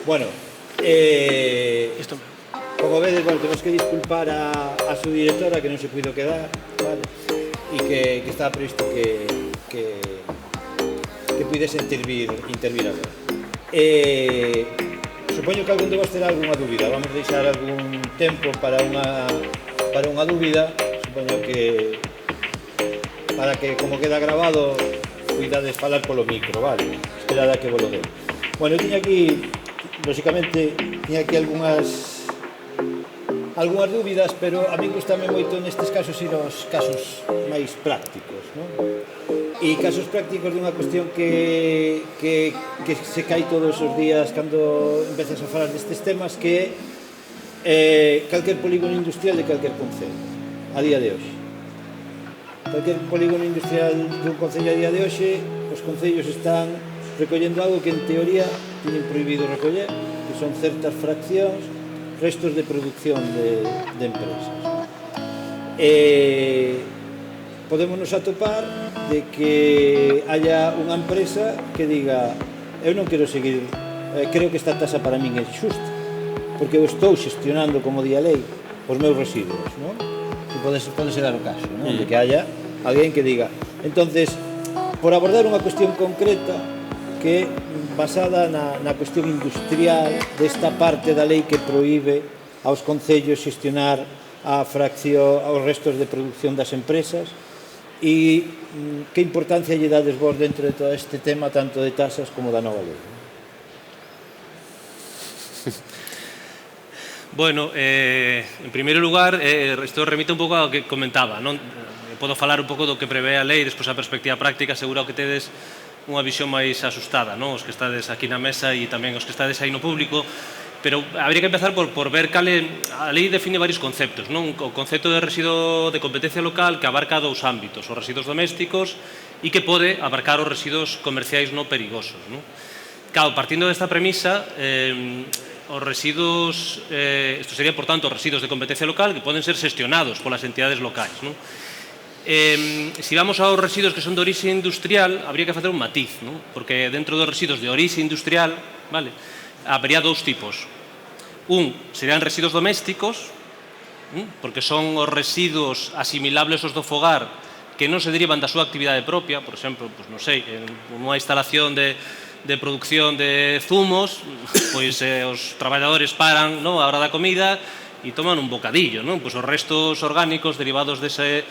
Bueno, como vedes, bueno, tenemos que disculpar a su directora que non se puido quedar, vale? E que estaba previsto que puidese intervir agora. Supoño que algún de vos terá algunha dúbida. Vamos deixar algún tempo para unha dúbida. Supoño que para que, como queda grabado, cuidades falar polo micro, vale? Esperad a que vos lo den. Bueno, eu tiña aquí, lóxicamente, algunhas dúbidas, pero a mí gustame moito nestes casos ir aos casos máis prácticos, non? E casos prácticos dunha cuestión que se cae todos os días cando empezas a falar destes temas, que é calquer polígono industrial de calquer concello a día de hoxe. Calquer polígono industrial dun concello a día de hoxe, os concellos están recollendo algo que en teoría tienen prohibido recoller, que son certas fraccións, restos de producción de empresas. Podemos nos atopar de que haya unha empresa que diga: eu non quero seguir, creo que esta tasa para min é xusta, porque eu estou xestionando, como di a lei, os meus residuos, non? E pode ser dar o caso, non? De que haya alguén que diga. Entonces, por abordar unha cuestión concreta que basada na cuestión industrial desta parte da lei que proíbe aos concellos xestionar a fracción, aos restos de producción das empresas, e que importancia lle dades vos dentro de todo este tema, tanto de tasas como da nova lei? Bueno, en primeiro lugar, isto remite un pouco ao que comentaba, non? Podo falar un pouco do que prevé a lei, despois a perspectiva práctica, seguro que tedes unha visión máis asustada, non? Os que estades aquí na mesa e tamén os que estades aí no público, pero habría que empezar por ver cale. A lei define varios conceptos, non? O concepto de residuo de competencia local, que abarca dous ámbitos, os residuos domésticos e que pode abarcar os residuos comerciais non perigosos, non? Claro, partindo desta premisa, os residuos, isto serían, por tanto, os residuos de competencia local que poden ser xestionados polas entidades locais, non? Se vamos aos residuos que son de orixe industrial, habría que facer un matiz, non? Porque dentro dos residuos de orixe industrial, vale, habería dous tipos. Un serían residuos domésticos, porque son os residuos asimilables aos do fogar que non se derivan da súa actividade propia, por exemplo, non sei, en unha instalación de producción de zumos, pois os traballadores paran a hora da comida e toman un bocadillo, non? Pois os restos orgánicos derivados desa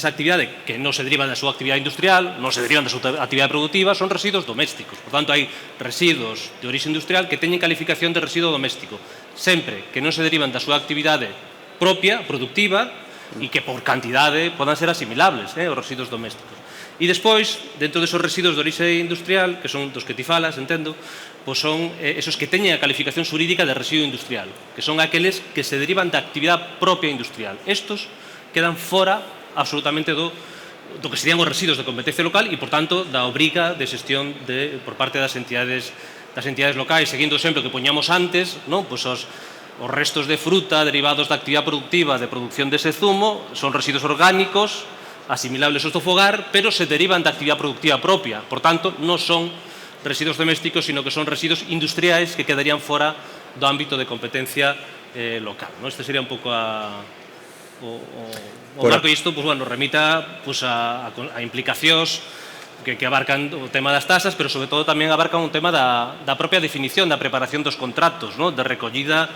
actividade que non se derivan da súa actividade industrial, non se derivan da súa actividade productiva, son residuos domésticos. Por tanto, hai residuos de orixe industrial que teñen calificación de residuo doméstico, sempre que non se derivan da súa actividade propia, productiva, e que por cantidade podan ser asimilables, os residuos domésticos. E despois, dentro desos residuos de orixe industrial, que son dos que ti falas, entendo, pois son esos que teñen a calificación xurídica de residuo industrial, que son aqueles que se derivan da actividade propia industrial. Estos quedan fora absolutamente do que serían os residuos de competencia local e, por tanto, da obriga de xestión por parte das entidades locais, seguindo o exemplo que poñamos antes, pois os restos de fruta derivados da actividade productiva de producción dese zumo son residuos orgánicos asimilables aos do fogar, pero se derivan da actividade productiva propia. Por tanto, non son residuos domésticos, sino que son residuos industriais que quedarían fora do ámbito de competencia local. Este sería un pouco o marco, e isto remita a implicacións que abarcan o tema das tasas, pero sobre todo tamén abarcan un tema da propia definición, da preparación dos contratos, de recollida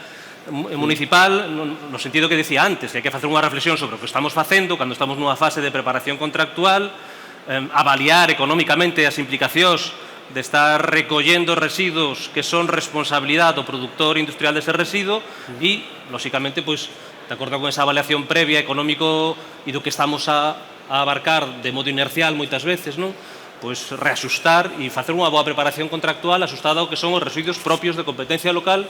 municipal, no sentido que decía antes, que hai que facer unha reflexión sobre o que estamos facendo cando estamos nunha fase de preparación contractual, avaliar económicamente as implicacións de estar recollendo residuos que son responsabilidade do produtor industrial dese residuo e, lóxicamente, de acordo con esa avaliación previa económico e do que estamos a abarcar de modo inercial moitas veces, pois reaxustar e facer unha boa preparación contractual asustada ao que son os residuos propios de competencia local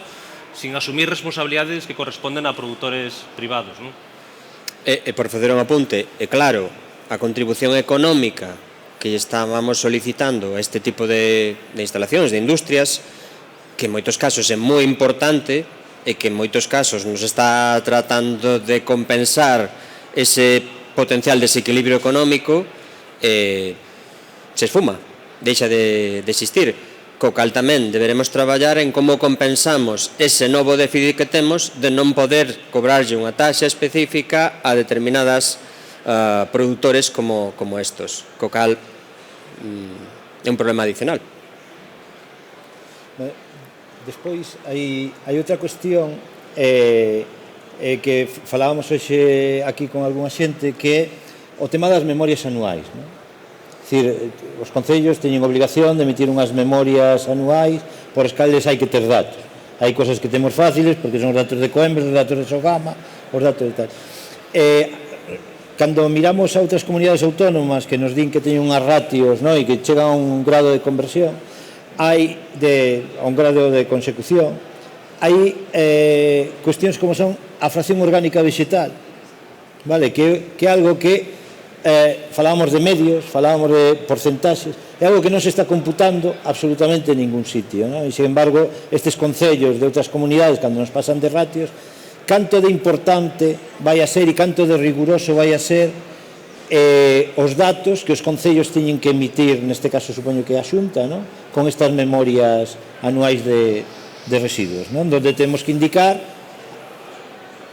sin asumir responsabilidades que corresponden a produtores privados. E por facer un apunte, é claro, a contribución económica que estábamos solicitando a este tipo de instalacións, de industrias, que en moitos casos é moi importante e que en moitos casos nos está tratando de compensar ese potencial desequilibrio económico, se esfuma, deixa de existir. co cal tamén deberemos traballar en como compensamos ese novo déficit que temos de non poder cobrarlle unha taxa específica a determinadas produtores como estos, co cal é un problema adicional. Despois, hai outra cuestión que falábamos hoxe aquí con algunha xente, que é o tema das memorias anuais, non? É dicir, os concellos teñen obligación de emitir unhas memorias anuais por as cales hai que ter datos. Hai cosas que temos fáciles, porque son os datos de Coembes, os datos de Sogama, os datos de tal. Cando miramos a outras comunidades autónomas que nos din que teñen unhas ratios, non? E que chegan a un grado de conversión, a un grado de consecución, hai cuestións como son a fracción orgánica vegetal, vale? Que é algo que falábamos de medios, falábamos de porcentaxes, é algo que non se está computando absolutamente en ningún sitio, non? E, sin embargo, estes concellos de outras comunidades, cando nos pasan de ratios, canto de importante vai a ser e canto de riguroso vai a ser os datos que os concellos teñen que emitir, neste caso supoño que a Xunta, non? Con estas memorias anuais de residuos, non? Donde temos que indicar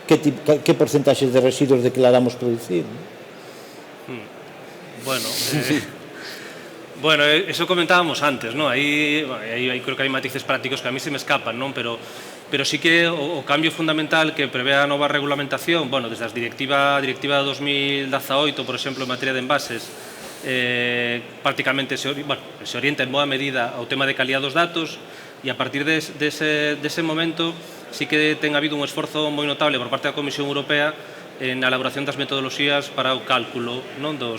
que porcentaxes de residuos declaramos producir, non? Bueno, eso comentábamos antes, ¿no? Aí creo que hai matices prácticos que a mí se me escapan, non? Pero sí que o cambio fundamental que prevé a nova regulamentación, bueno, desde a directiva 2018, por exemplo, en materia de envases, prácticamente se orienta en boa medida ao tema de calidad dos datos, e a partir dese momento sí que ten habido un esforzo moi notable por parte da Comisión Europea na elaboración das metodoloxías para o cálculo, non, do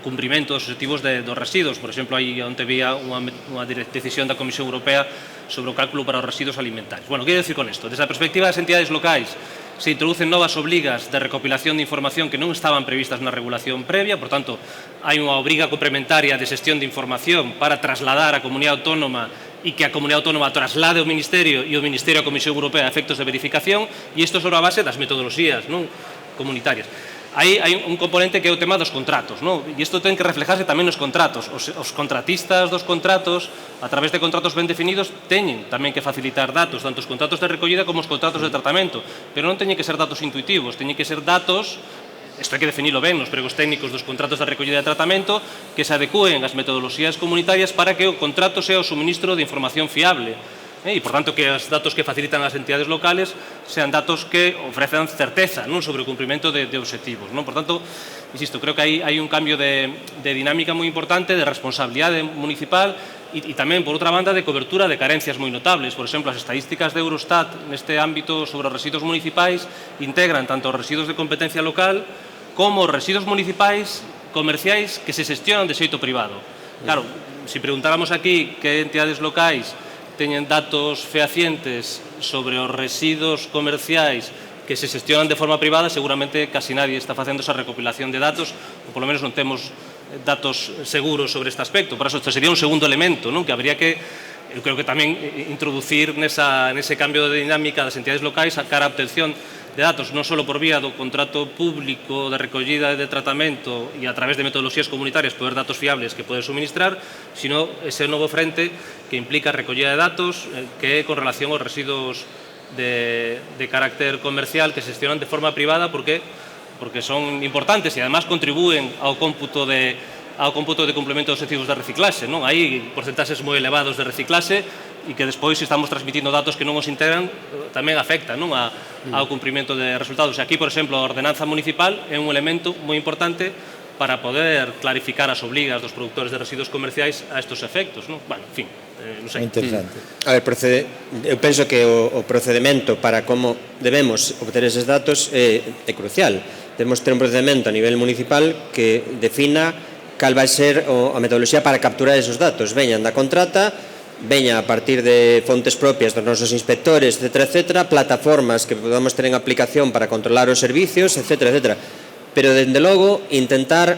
cumprimento dos objetivos dos residuos. Por exemplo, aí onde vía unha decisión da Comisión Europea sobre o cálculo para os residuos alimentarios. Bueno, quero dicir con isto? Desde a perspectiva das entidades locais, se introducen novas obrigas de recopilación de información que non estaban previstas na regulación previa, por tanto, hai unha obriga complementaria de xestión de información para trasladar a comunidade autónoma e que a comunidade autónoma traslade ao Ministerio e o Ministerio á Comisión Europea a efectos de verificación, e isto sobre a base das metodoloxías comunitarias. Hai un componente que é o tema dos contratos, non? E isto ten que reflejarse tamén nos contratos. Os contratistas dos contratos, a través de contratos ben definidos, teñen tamén que facilitar datos, tanto os contratos de recollida como os contratos de tratamento, pero non teñen que ser datos intuitivos, teñen que ser datos, isto hai que definilo ben nos pregos técnicos dos contratos de recollida e de tratamento, que se adecúen ás metodoloxías comunitarias para que o contrato sea o suministro de información fiable. E, por tanto, que os datos que facilitan as entidades locales sean datos que ofrecen certeza sobre o cumprimento de obxectivos. Por tanto, insisto, creo que hai un cambio de dinámica moi importante, de responsabilidade municipal e tamén, por outra banda, de cobertura de carencias moi notables. Por exemplo, as estadísticas de Eurostat neste ámbito sobre os residuos municipais integran tanto os residuos de competencia local como os residuos municipais comerciais que se xestionan de xeito privado. Claro, se preguntáramos aquí que entidades locais teñen datos fehacientes sobre os residuos comerciais que se xestionan de forma privada, seguramente casi nadie está facendo esa recopilación de datos, ou polo menos non temos datos seguros sobre este aspecto. Por eso, este sería un segundo elemento, que habría que, eu creo que tamén introducir nese cambio de dinámica das entidades locais a cara a obtención de datos, non só por vía do contrato público de recollida e de tratamento e a través de metodoloxías comunitarias poder datos fiables que poder suministrar, sino ese novo frente que implica a recollida de datos que é con relación aos residuos de carácter comercial que se xestionan de forma privada porque son importantes e además contribúen ao cómputo de complemento dos obxectivos de reciclaxe. Hai porcentaxes moi elevados de reciclaxe e que despois, se estamos transmitindo datos que non os integran, tamén afecta ao cumprimento de resultados. E aquí, por exemplo, a ordenanza municipal é un elemento moi importante para poder clarificar as obligas dos produtores de residuos comerciais a estos efectos. Bueno, en fin, non sei. Interesante. A ver, eu penso que o procedimento para como debemos obter eses datos é crucial. Debemos ter un procedimento a nivel municipal que defina cal vai ser a metodoloxía para capturar esos datos. Veñan da contrata, veña a partir de fontes propias dos nosos inspectores, etc., plataformas que podamos ter en aplicación para controlar os servicios, etc. Pero, dende logo, intentar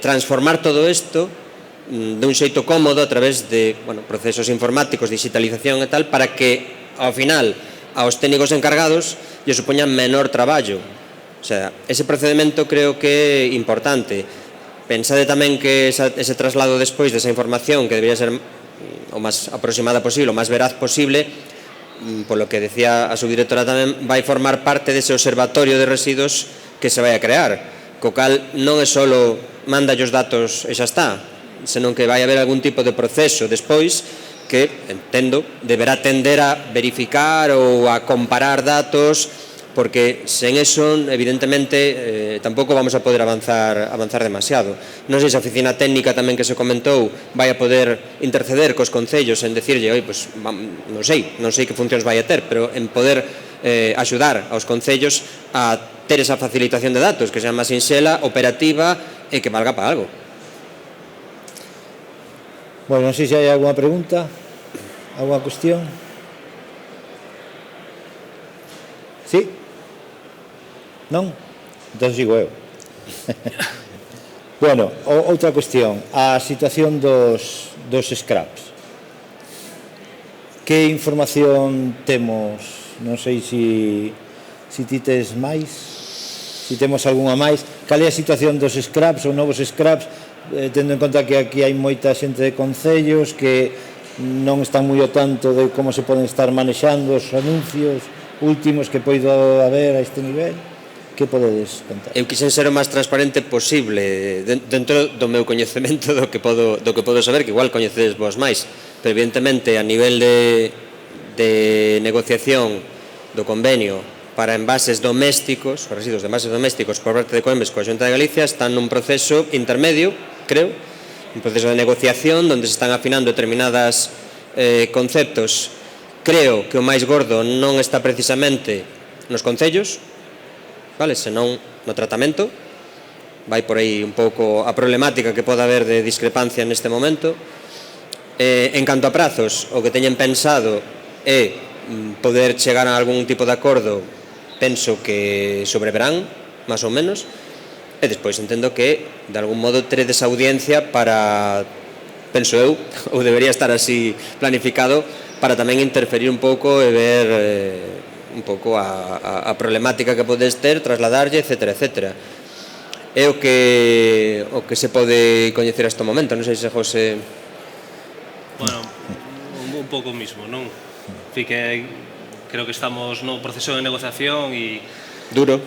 transformar todo isto dun xeito cómodo a través de procesos informáticos, digitalización e tal, para que, ao final, aos técnicos encargados lle supoñan menor traballo. O sea, ese procedimento creo que é importante. pensade tamén que ese traslado despois desa información que debería ser o máis aproximada posible, o máis veraz posible, polo que decía a subdirectora tamén, vai formar parte dese observatorio de residuos que se vai a crear, co cal non é solo manda os datos e xa está, senón que vai haber algún tipo de proceso despois que, entendo, deberá tender a verificar ou a comparar datos, porque sen eso, evidentemente, tampouco vamos a poder avanzar demasiado. Non sei se a oficina técnica tamén que se comentou vai a poder interceder cos concellos en decirlle, pues, non sei que funcións vai a ter, pero en poder axudar aos concellos a ter esa facilitación de datos, que sea máis sinxela, operativa e que valga para algo. Bueno, non sei se hai alguna pregunta, alguna cuestión. Sí? Non? Entón sigo eu. Bueno, outra cuestión, a situación dos scraps. Que información temos? Non sei se ti tes máis, se temos algunha máis. Cal é a situación dos scraps ou novos scraps, tendo en conta que aquí hai moita xente de concellos que non están moi ao tanto de como se poden estar manexando os anuncios últimos que poido haber a este nivel? Que podedes contar? Eu quixen ser o máis transparente posible dentro do meu coñecemento do que podo saber, que igual coñecedes vos máis, pero evidentemente a nivel de negociación do convenio para envases domésticos, os residuos de envases domésticos por parte de Coembes coa Xunta de Galicia están nun proceso intermedio, creo, un proceso de negociación onde se están afinando determinados conceptos. Creo que o máis gordo non está precisamente nos concellos, senón no tratamento. Vai por aí un pouco a problemática que pode haber de discrepancia neste momento. En canto a prazos, o que teñen pensado é poder chegar a algún tipo de acordo, penso que sobre verán, máis ou menos, e despois entendo que de algún modo teredes audiencia para, penso eu, ou debería estar así planificado, para tamén interferir un pouco e ver un pouco a problemática que podes ter, trasladarlle, etcétera, etcétera. É o que se pode coñecer hasta o momento. Non sei se José... Bueno, un pouco mismo, non? Que creo que estamos no proceso de negociación e... Duro.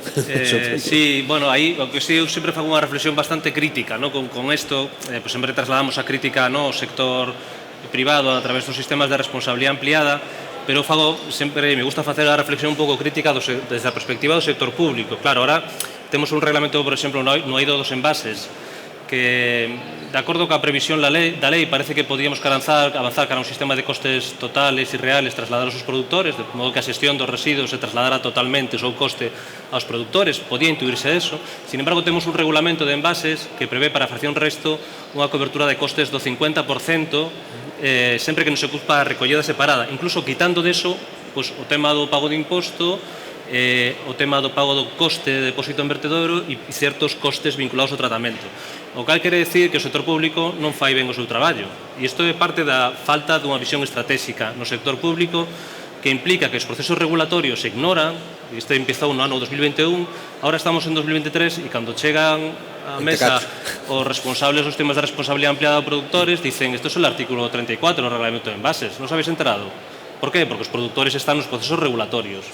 Sí, bueno, aí o que eu sempre fago unha reflexión bastante crítica, non? Con isto, pues sempre trasladamos a crítica ao sector privado a través dos sistemas de responsabilidade ampliada, pero fago sempre, me gusta facer a reflexión un pouco crítica desde a perspectiva do sector público. Claro, ahora temos un reglamento, por exemplo, no eido dos envases, que, de acordo coa previsión da lei, parece que podíamos avanzar cara a un sistema de costes totales e reales trasladados aos produtores, de modo que a xestión dos residuos se trasladara totalmente o seu coste aos produtores, podía intuirse eso. Sin embargo, temos un regulamento de envases que prevé para a fracción resto unha cobertura de costes do 50%, sempre que non se ocupa a recollida separada, incluso quitando deso o tema do pago de imposto, o tema do pago do coste de depósito en vertedouro e certos costes vinculados ao tratamento. O cal quere decir que o sector público non fai ben o seu traballo. E isto é parte da falta dunha visión estratégica no sector público, que implica que os procesos regulatorios se ignoran. Isto empezou no ano 2021, agora estamos en 2023 e cando chegan a mesa os responsables dos temas de responsabilidade ampliada a produtores dicen, isto é o artículo 34 do reglamento de envases, non os habéis enterado? Por qué? Porque os produtores están nos procesos regulatorios.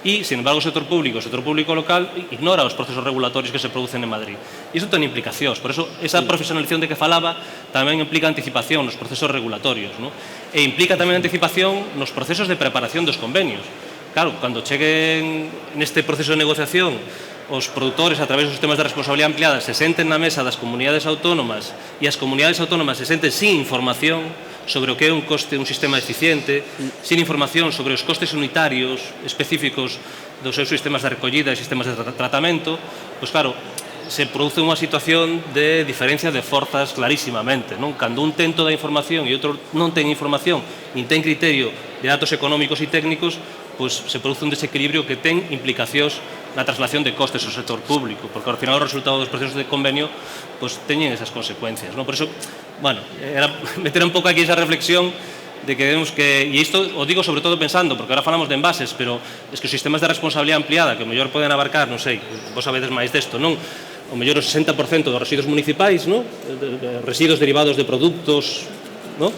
E, sin embargo, o sector público local ignora os procesos regulatorios que se producen en Madrid. E iso ten implicacións. Por eso, esa profesionalización de que falaba tamén implica anticipación nos procesos regulatorios, non? E implica tamén anticipación nos procesos de preparación dos convenios. Claro, cando cheguen neste proceso de negociación os produtores, a través dos sistemas de responsabilidade ampliada, se senten na mesa das comunidades autónomas e as comunidades autónomas se senten sin información sobre o que é un coste, un sistema eficiente, sin información sobre os costes unitarios específicos dos seus sistemas de recollida e sistemas de tratamento, pois claro, se produce unha situación de diferencia de forzas clarísimamente, non? Cando un ten toda a información e outro non ten información, nin ten criterio de datos económicos e técnicos, pois se produce un desequilibrio que ten implicacións na traslación de costes ao sector público, porque ao final o resultado dos procesos de convenio pois teñen esas consecuencias, non? Por iso, bueno, era meter un pouco aquí esa reflexión de que vemos que, e isto o digo sobre todo pensando, porque ahora falamos de envases, pero es que os sistemas de responsabilidade ampliada, que o mellor poden abarcar, non sei, vos sabedes máis desto, non? o mellor o 60% dos residuos municipais, no? Residuos derivados de produtos, no?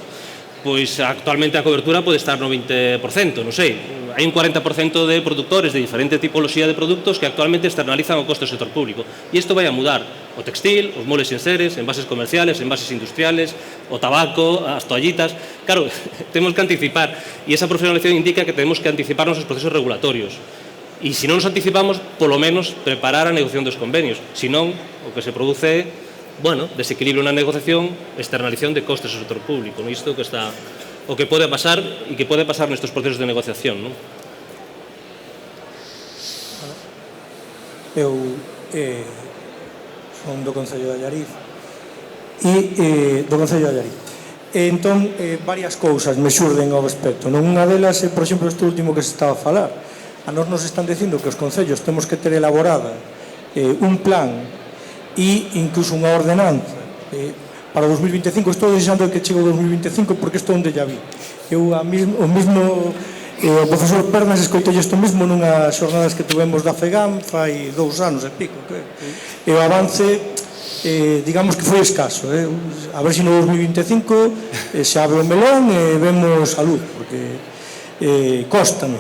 Pois actualmente a cobertura pode estar no 20%, non sei. Hai un 40% de produtores de diferente tipoloxía de produtos que actualmente externalizan o coste do sector público. E isto vai a mudar o textil, os moles e enseres, envases comerciales, envases industriales, o tabaco, as toallitas. Claro, temos que anticipar. E esa profesionalización indica que temos que anticiparnos os procesos regulatorios. E se non nos anticipamos, polo menos preparar a negociación dos convenios. Se non, o que se produce é desequilibrio na negociación, externalización de costes do sector público. Isto que está, o que pode pasar e que pode pasar nestes procesos de negociación. Non? Eu son do Concello de Allariz e do Concello de Allariz. Entón, varias cousas me xurden ao respecto. Unha delas é, por exemplo, este último que se estaba a falar. A nos están dicindo que os concellos temos que ter elaborada un plan e incluso unha ordenanza para 2025. Estou desexando que chegue o 2025 porque isto onde ya vi. O profesor Pernas escoitei isto mesmo nunhas xornadas que tuvemos da FEGAM fai 2 anos e pico. E o avance, digamos que foi escaso. A ver se no 2025 se abre o melón e vemos a luz, porque cóstame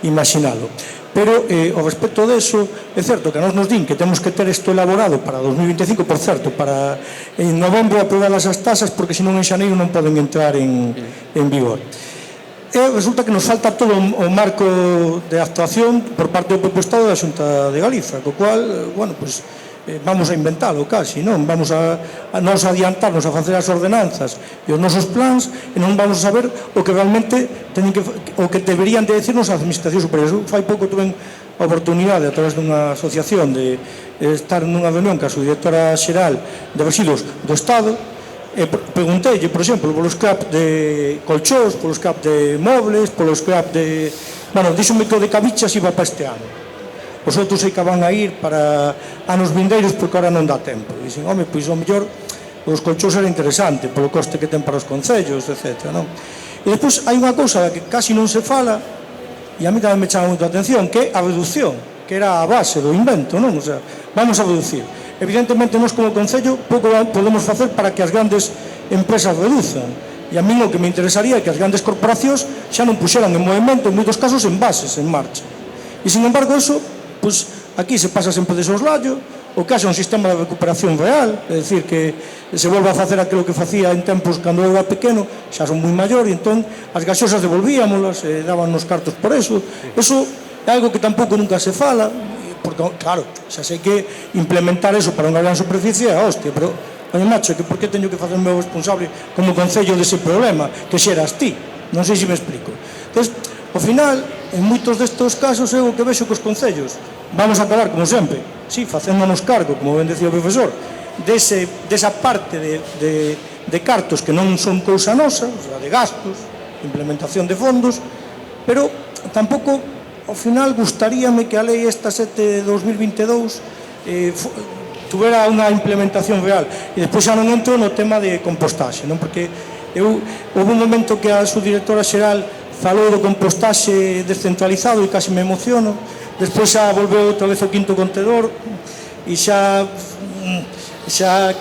imaginalo. Pero, ao respecto deso, é certo que a nos din que temos que ter isto elaborado para 2025, por certo, para en novembro aprobar as tasas, porque senón en xaneiro non poden entrar en vigor. E resulta que nos falta todo o marco de actuación por parte do propio Estado da Xunta de Galiza, co cual, vamos a inventalo casi, non? Vamos a nos adiantarnos a facer as ordenanzas e os nosos plans e non vamos a saber o que realmente o que deberían de decirnos as administracións superiores. Fai pouco tuve a oportunidade a través dunha asociación de estar nunha reunión ca súa directora xeral de residuos do Estado e pregunteille, por exemplo, polos scrap de colchós, polos scrap de mobles, polos scrap de... díxome que o de cabichas iba para este ano. Os outros sei que van a ir para anos vindeiros porque ahora non dá tempo. Dicen, pois ao mellor os colchós era interesante polo coste que ten para os concellos, etc. E despois hai unha cousa que casi non se fala e a mí tamén me chama moito a atención, que é a reducción, que era a base do invento, non? O sea, vamos a reducir. Evidentemente, nós como concello pouco podemos facer para que as grandes empresas reduzan. E a mí o que me interesaría é que as grandes corporacións xa non puxeran en movimento, en moitos casos, envases en marcha. E, sin embargo, eso pois aquí se pasa sempre de soslayo, o que haxa un sistema de recuperación real, é dicir, que se volva a facer aquilo que facía en tempos cando eu era pequeno, xa son moi maior, e entón as gaxosas devolvíamolas, daban nos cartos por eso. Eso é algo que tampouco nunca se fala, porque, claro, xa sei que implementar eso para unha gran superficie é a hostia, pero, macho, que por que teño que facerme o responsable como concello dese problema, que xeras ti? Non sei se me explico. Entón, ao final, en moitos destes casos, eu o que vexo que os concellos vamos a acabar, como sempre, facéndonos cargo, como ben decía o profesor, desa parte de cartos que non son cousa nosa, o sea, de gastos, implementación de fondos, pero tampouco, ao final, gustaríame que a lei esta 7 de 2022 tuvera unha implementación real. E despois xa non entro no tema de compostaxe, non? Porque houve un momento que a subdirectora xeral falou do compostaxe descentralizado e casi me emociono. Despois xa volveu outra vez o quinto contedor e xa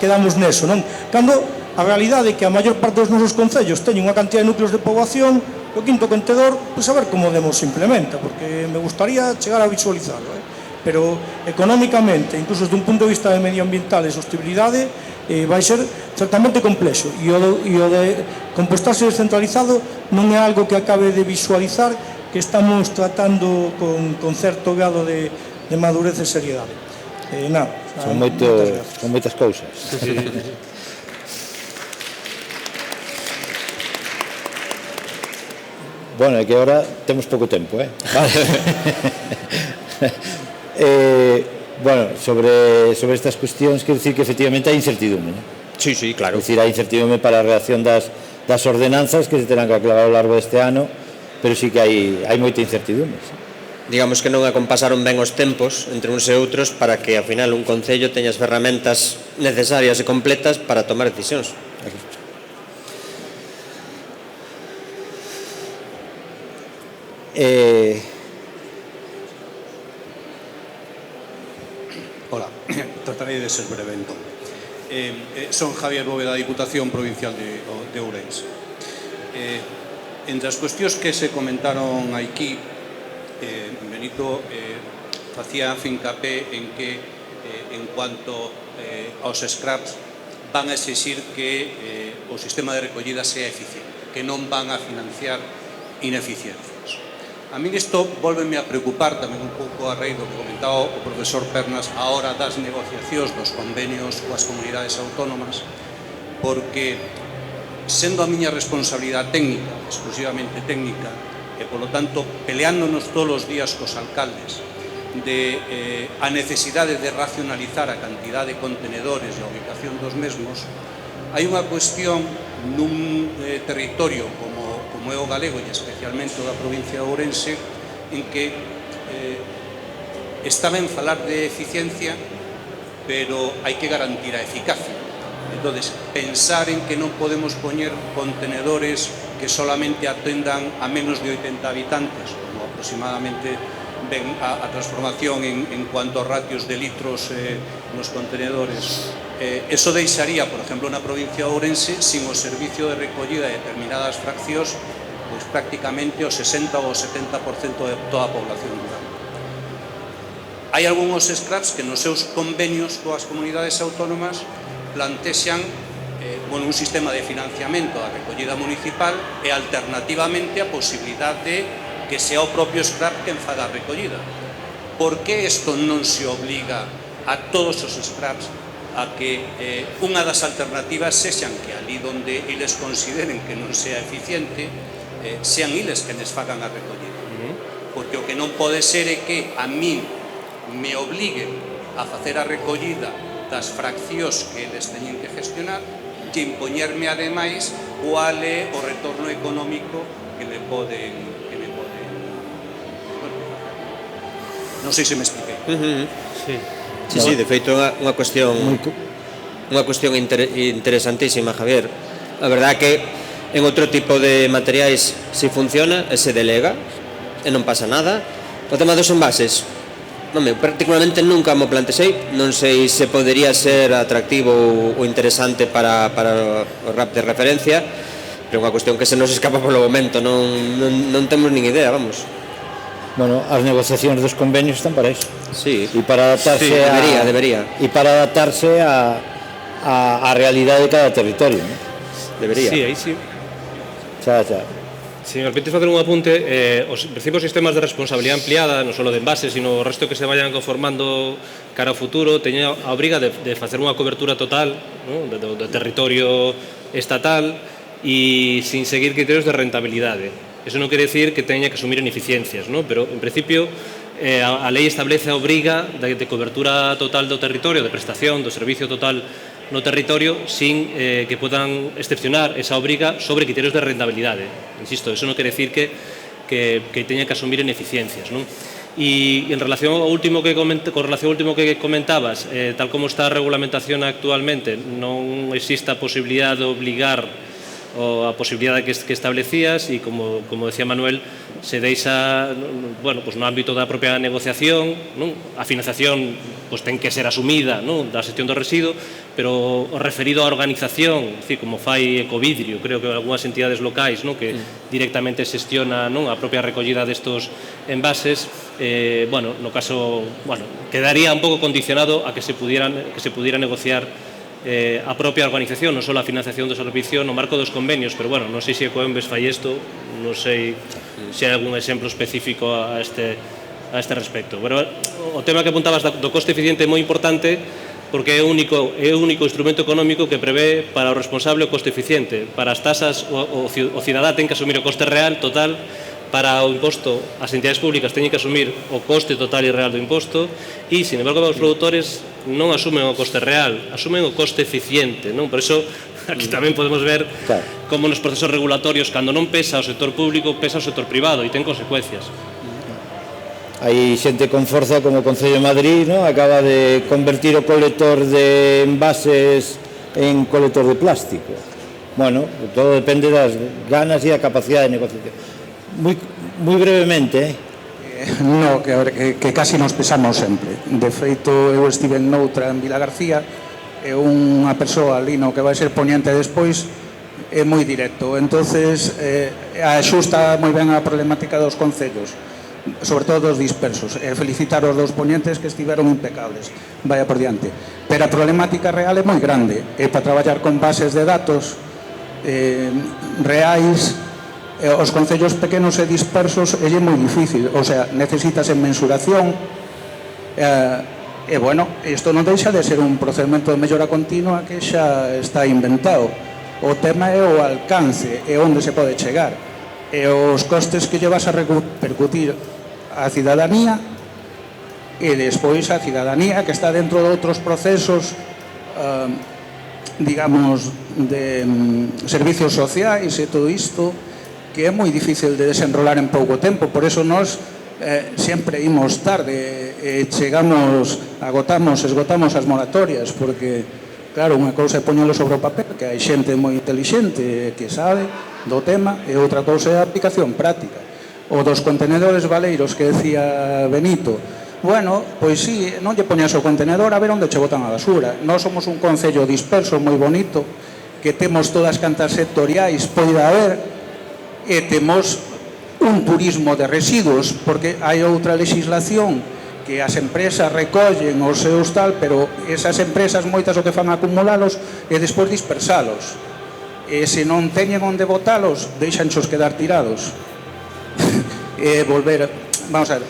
quedamos neso, non? Cando a realidade é que a maior parte dos nosos concellos teñen unha cantidad de núcleos de poboación, o quinto contedor, pois a ver como demos implementa, porque me gustaría chegar a visualizarlo, pero económicamente, incluso desde un punto de vista de medioambiental e sostenibilidade, vai ser certamente complexo, e o de compostaxe descentralizado non é algo que acabe de visualizar, que estamos tratando con certo grado de madurez e seriedade. Son moitas cousas. Bueno, é que agora temos pouco tempo, Bueno, sobre estas cuestións, quero dicir que efectivamente hai incertidumbre, non? Sí, claro. É dicir, hai incertidumbre para a reacción das ordenanzas que se terán que aclarar ao largo deste ano, pero sí que hai moita incertidumbre. Digamos que non acompasaron ben os tempos entre uns e outros para que, ao final, un concello teña as ferramentas necesarias e completas para tomar decisións. Hola, trataré tratarei de ser breve entón. Son Javier Bóveda, Diputación Provincial de Ourense. Entre as cuestións que se comentaron aquí, Benito facía fincapé en que en cuanto aos scraps van a exixir que o sistema de recollida sea eficiente, que non van a financiar ineficiencias. A min isto volveme a preocupar tamén un pouco a raíz do que comentaba o profesor Pernas a hora das negociacións dos convenios coas comunidades autónomas, porque sendo a miña responsabilidade técnica, exclusivamente técnica, e polo tanto peleándonos todos os días cos alcaldes de a necesidade de racionalizar a cantidade de contenedores e a ubicación dos mesmos, hai unha cuestión nun territorio como é o galego e especialmente o da provincia de Ourense, en que está ben falar de eficiencia, pero hai que garantir a eficacia. Entón, pensar en que non podemos poñer contenedores que solamente atendan a menos de 80 habitantes, como aproximadamente ven a transformación en cuanto a ratios de litros nos contenedores, eso deixaría, por exemplo, na provincia de Ourense sin o servicio de recollida de determinadas fraccións, pois prácticamente o 60 ou o 70% de toda a población rural. Hai algúns scraps que nos seus convenios coas comunidades autónomas plantexan un sistema de financiamento da recollida municipal e alternativamente a posibilidade de que sea o propio scrap que faga a recollida. Por que isto non se obliga a todos os scraps a que unha das alternativas sexan que ali onde eles consideren que non sea eficiente sean eles que les fagan a recollida? Porque o que non pode ser é que a min me obliguen a facer a recollida das fraccións que eles teñen que gestionar e impoñerme ademais cual é o retorno económico que me poden... Non sei se me expliquei. Sí, de feito é unha cuestión interesantísima, Javier. A verdade é que en outro tipo de materiais se funciona e se delega e non pasa nada. O tema dos envases, particularmente nunca mo plantexei, non sei se podería ser atractivo ou interesante para o RAP de referencia, pero é unha cuestión que se nos escapa polo momento, non temos nin idea, vamos. Bueno, as negociacións dos convenios están para iso. Sí. E para adaptarse debería. E para adaptarse a realidade de cada territorio, ¿no? Debería. Sí, aí sí. Xa. Se me permites facer un apunte, os principios sistemas de responsabilidade ampliada, non só de envases, sino o resto que se vayan conformando cara ao futuro, teñen a obriga de facer unha cobertura total, ¿no? do territorio estatal e sin seguir criterios de rentabilidade. Eso non quere decir que teña que asumir ineficiencias, ¿no? Pero, en principio, a lei establece a obriga de cobertura total do territorio, de prestación do servicio total no territorio, sin que podan excepcionar esa obriga sobre criterios de rentabilidade. Insisto, eso non quere decir que teña que asumir ineficiencias, ¿no? E en relación ao último que comentabas, tal como está a regulamentación actualmente, non existe a posibilidade de obligar ou a posibilidade que establecías e como decía Manuel, se deixa no ámbito da propia negociación, non? A financiación ten que ser asumida, non? Da xestión do residuo, pero o referido á organización, como fai Ecovidrio, creo que algunhas entidades locais, non? Que directamente xestiona, non? A propia recollida destos envases, no caso, quedaría un pouco condicionado a que se pudiera negociar a propia organización, non só a financiación do servicio no marco dos convenios, pero non sei se Ecoembes fai isto, non sei se hai algún exemplo específico a este respecto. Pero o tema que apuntabas do coste eficiente é moi importante porque é o único instrumento económico que prevé para o responsable o coste eficiente. Para as tasas o cidadá ten que asumir o coste real total, para o imposto as entidades públicas teñen que asumir o coste total e real do imposto e, sin embargo, os produtores non asumen o coste real, asumen o coste eficiente, non? Por iso, aquí tamén podemos ver como nos procesos regulatorios, cando non pesa o sector público, pesa o sector privado e ten consecuencias. Hai xente con forza como o Concello de Madrid, ¿no? Acaba de convertir o colector de envases en colector de plástico. Bueno, todo depende das ganas e da capacidade de negociación. Moi brevemente, No, que casi nos pesamos sempre. De feito, eu estive noutra en Vila García, e unha persoa ali no que vai ser poñente despois é moi directo. Entonces, axusta moi ben a problemática dos concellos, sobre todo dos dispersos. Felicitar os dos poñentes que estiveron impecables. Vaya por diante. Pero a problemática real é moi grande. E para traballar con bases de datos reais, os concellos pequenos e dispersos é moi difícil. O sea, necesitas en mensuración. E, bueno, isto non deixa de ser un procedimento de mellora continua que xa está inventado. O tema é o alcance e onde se pode chegar. E os costes que llevas a repercutir a cidadanía e despois a cidadanía que está dentro de outros procesos digamos de servicios sociais e todo isto que é moi difícil de desenrolar en pouco tempo. Por eso nós sempre imos tarde e esgotamos as moratorias, porque claro, unha cousa é poñelo sobre o papel, que hai xente moi intelixente que sabe do tema, e outra cousa é a aplicación práctica. O dos contenedores valeiros que decía Benito, bueno, pois sí, non lle poñas o contenedor a ver onde che botan a basura. Nós somos un concello disperso moi bonito, que temos todas cantas sectoriais poida haber, e temos un turismo de residuos, porque hai outra legislación que as empresas recollen os seus tal, pero esas empresas moitas o que fan acumulalos e despois dispersalos. E se non teñen onde botalos, deixanchos quedar tirados. E volver, vamos a ver,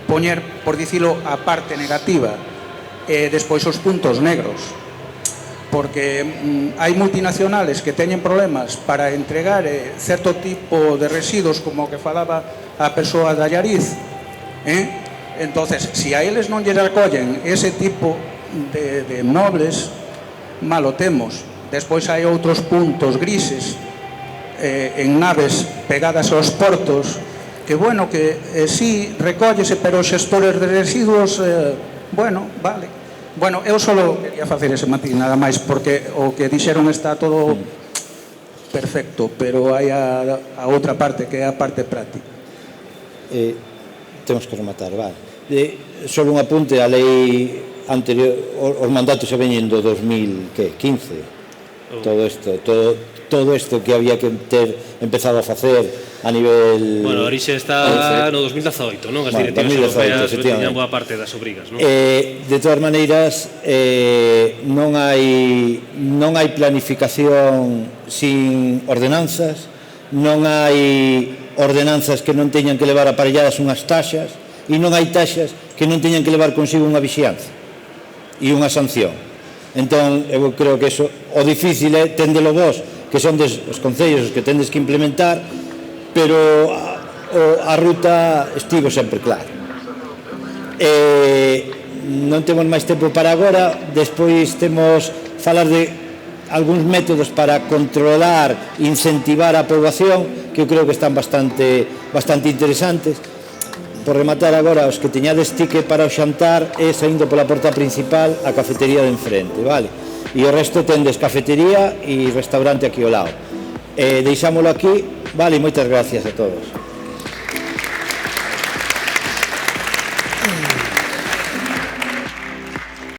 poñer, por dicilo, a parte negativa e despois os puntos negros. Porque hai multinacionales que teñen problemas para entregar certo tipo de residuos, como que falaba a persoa da Allariz. Entonces, se a eles non lle recollen ese tipo de mobles, malo temos. Despois hai outros puntos grises en naves pegadas aos portos, que bueno, que sí, recóllese, pero os xestores de residuos, bueno, vale. Bueno, eu só quería facer ese matiz nada máis, porque o que dixeron está todo perfecto, pero hai a outra parte que é a parte práctica. Temos que rematar, vale. Só un apunte, a lei anterior, os mandatos se veñen do 2015. Todo isto que había que ter empezado a facer a nivel... Bueno, a orixe está no 2018, non? As directivas europeas tiñan boa parte das obrigas, non? De todas maneiras, non hai planificación sin ordenanzas, non hai ordenanzas que non teñan que levar aparelladas unhas taxas, e non hai taxas que non teñan que levar consigo unha vixianza e unha sanción. Entón, eu creo que eso, o difícil é tendelo vos, que son os concellos os que tendes que implementar, pero a ruta estivo sempre clara. Non temos máis tempo para agora, despois temos falar de algúns métodos para controlar, incentivar a poboación, que eu creo que están bastante interesantes. Por rematar agora, os que teñades tique para o xantar é saindo pola porta principal a cafetería de enfrente, vale? E o resto tendes cafetería e restaurante aquí ao lado. Deixámolo aquí, vale, moitas gracias a todos.